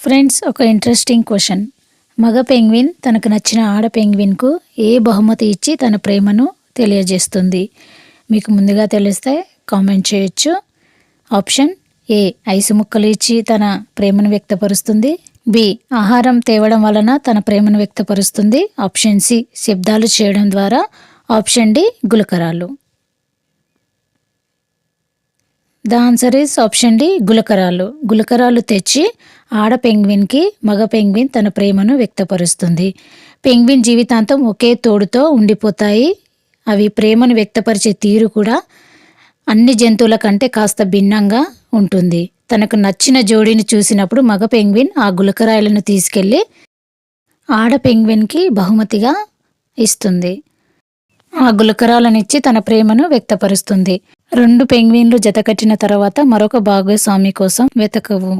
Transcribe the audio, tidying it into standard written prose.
Friends, ఒక interesting question. మగ penguin తనకు నచ్చిన ఆడ పెంగ్విన్కు ఏ బహుమతి ఇచ్చి తన ప్రేమను తెలియజేస్తుంది? మీకు ముందుగా తెలిస్తే కామెంట్ చేయొచ్చు. ఆప్షన్ ఏ, ఐసు ముక్కలు ఇచ్చి తన ప్రేమను వ్యక్తపరుస్తుంది. బి, ఆహారం తేవడం వలన తన ప్రేమను వ్యక్తపరుస్తుంది. ఆప్షన్ సి, శబ్దాలు చేయడం ద్వారా. ఆప్షన్ డి, గులకరాలు. The answer is option D, గులకరాలు. గులకరాలు తెచ్చి ఆడ పెంగ్విన్కి మగ పెంగ్విన్ తన ప్రేమను వ్యక్తపరుస్తుంది. పెంగ్విన్ జీవితాంతం ఒకే తోడుతో ఉండిపోతాయి. అవి ప్రేమను వ్యక్తపరిచే తీరు కూడా అన్ని జంతువుల కంటే కాస్త భిన్నంగా ఉంటుంది. తనకు నచ్చిన జోడీని చూసినప్పుడు మగ పెంగ్విన్ ఆ గులకరాయలను తీసుకెళ్ళి ఆడ పెంగ్విన్కి బహుమతిగా ఇస్తుంది. ఆ గులకరాలనిచ్చి తన ప్రేమను వ్యక్తపరుస్తుంది. రెండు పెంగ్విన్లు జతకట్టిన తర్వాత మరొక భాగస్వామి కోసం వెతకవు.